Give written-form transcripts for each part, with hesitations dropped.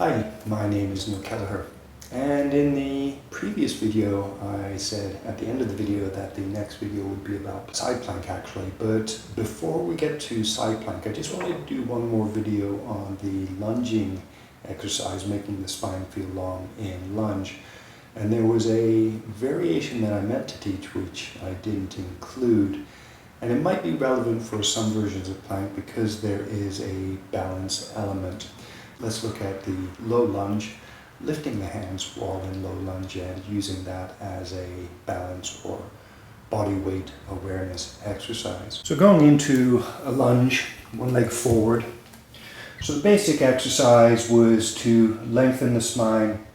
Hi, my name is Neil Kelleher, and in the previous video I said at the end of the video that the next video would be about side plank actually, but before we get to side plank I just wanted to do one more video on the lunging exercise, making the spine feel long in lunge. And there was a variation that I meant to teach which I didn't include, and it might be relevant for some versions of plank because there is a balance element. Let's look at the low lunge, lifting the hands while in low lunge and using that as a balance or body weight awareness exercise. So going into a lunge, one leg forward. So the basic exercise was to lengthen the spine,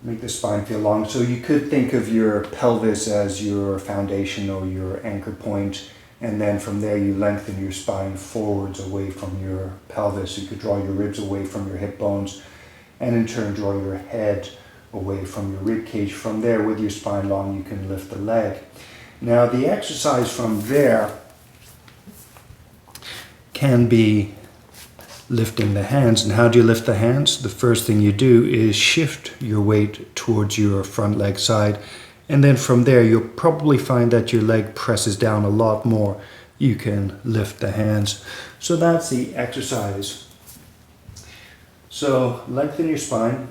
make the spine feel long. So you could think of your pelvis as your foundation or your anchor point, and then from there you lengthen your spine forwards away from your pelvis. You could draw your ribs away from your hip bones, and in turn draw your head away from your rib cage. From there, with your spine long, you can lift the leg. Now the exercise from there can be lifting the hands. And how do you lift the hands? The first thing you do is shift your weight towards your front leg side, and then from there you'll probably find that your leg presses down a lot more. You can lift the hands. So that's the exercise. So lengthen your spine,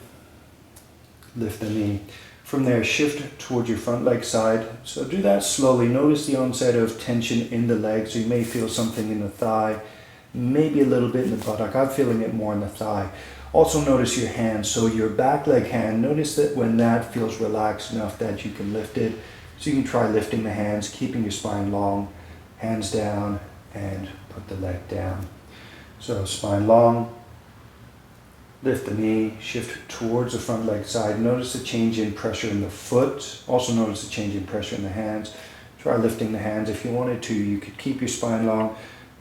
lift the knee. From there, shift towards your front leg side. So do that slowly. Notice the onset of tension in the leg. So you may feel something in the thigh, maybe a little bit in the buttock. I'm feeling it more in the thigh. Also notice your hand. So your back leg hand, notice that when that feels relaxed enough that you can lift it. So you can try lifting the hands, keeping your spine long, hands down, and put the leg down. So spine long, lift the knee, shift towards the front leg side. Notice the change in pressure in the foot. Also notice the change in pressure in the hands. Try lifting the hands. If you wanted to, you could keep your spine long.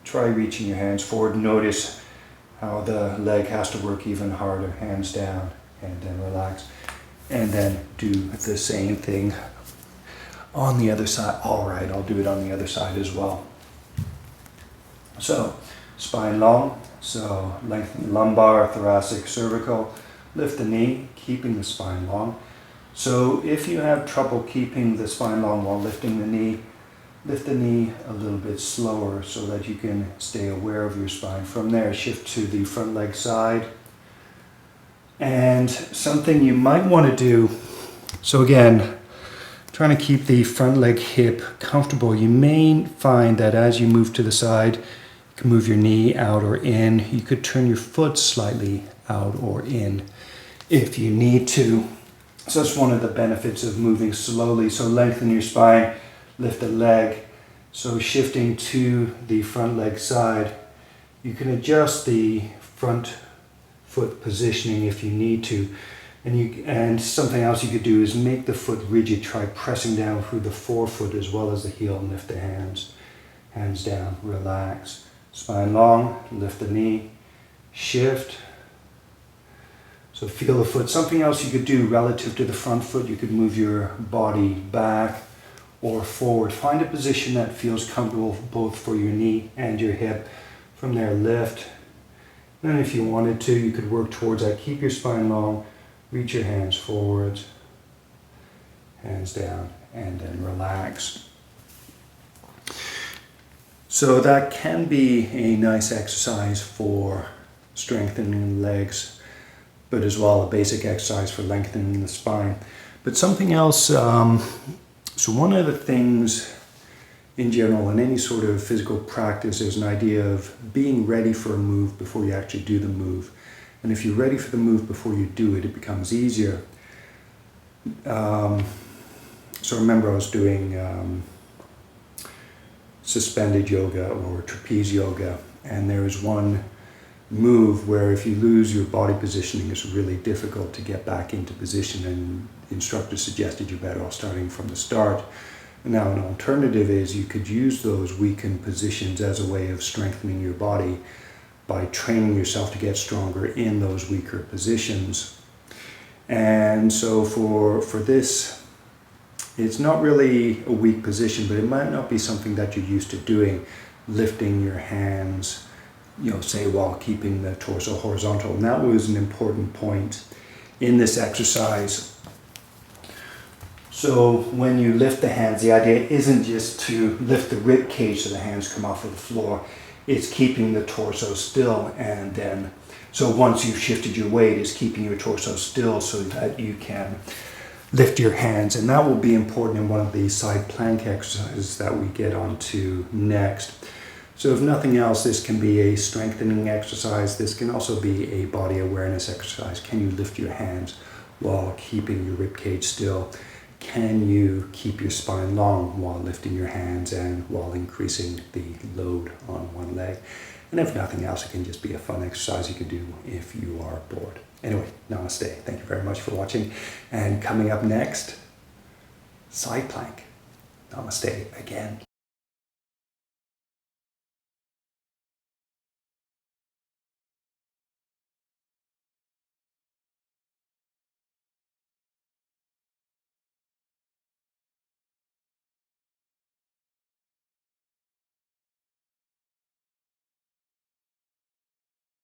Try reaching your hands forward. Notice how the leg has to work even harder. Hands down, and then relax. And then do the same thing on the other side. All right, I'll do it on the other side as well. So, spine long. So lengthen the lumbar, thoracic, cervical. Lift the knee, keeping the spine long. So if you have trouble keeping the spine long while lifting the knee, lift the knee a little bit slower so that you can stay aware of your spine. From there, shift to the front leg side. And something you might want to do, so again, trying to keep the front leg hip comfortable. You may find that as you move to the side, you can move your knee out or in. You could turn your foot slightly out or in if you need to. So that's one of the benefits of moving slowly. So lengthen your spine, lift the leg. So shifting to the front leg side, you can adjust the front foot positioning if you need to. And something else you could do is make the foot rigid. Try pressing down through the forefoot as well as the heel, and lift the hands. Hands down, relax. Spine long, lift the knee, shift. So feel the foot. Something else you could do relative to the front foot, you could move your body back or forward. Find a position that feels comfortable both for your knee and your hip. From there, lift. And then if you wanted to, you could work towards that. Keep your spine long, reach your hands forwards, hands down, and then relax. So that can be a nice exercise for strengthening the legs, but as well a basic exercise for lengthening the spine. But something else, so one of the things in general in any sort of physical practice is an idea of being ready for a move before you actually do the move. And if you're ready for the move before you do it, it becomes easier. So remember I was doing suspended yoga or trapeze yoga, and there is one move where if you lose your body positioning, it's really difficult to get back into position, and the instructor suggested you're better off starting from the start. Now an alternative is you could use those weakened positions as a way of strengthening your body by training yourself to get stronger in those weaker positions. And so for this, it's not really a weak position, but it might not be something that you're used to doing, lifting your hands say while keeping the torso horizontal. And that was an important point in this exercise. So when you lift the hands, the idea isn't just to lift the rib cage so the hands come off of the floor. It's keeping the torso still, and then so once you've shifted your weight, it's keeping your torso still so that you can lift your hands. And that will be important in one of the side plank exercises that we get onto next. So if nothing else, this can be a strengthening exercise. This can also be a body awareness exercise. Can you lift your hands while keeping your rib cage still? Can you keep your spine long while lifting your hands and while increasing the load on one leg? And if nothing else, it can just be a fun exercise you can do if you are bored. Anyway, namaste. Thank you very much for watching. And coming up next, side plank. Namaste again.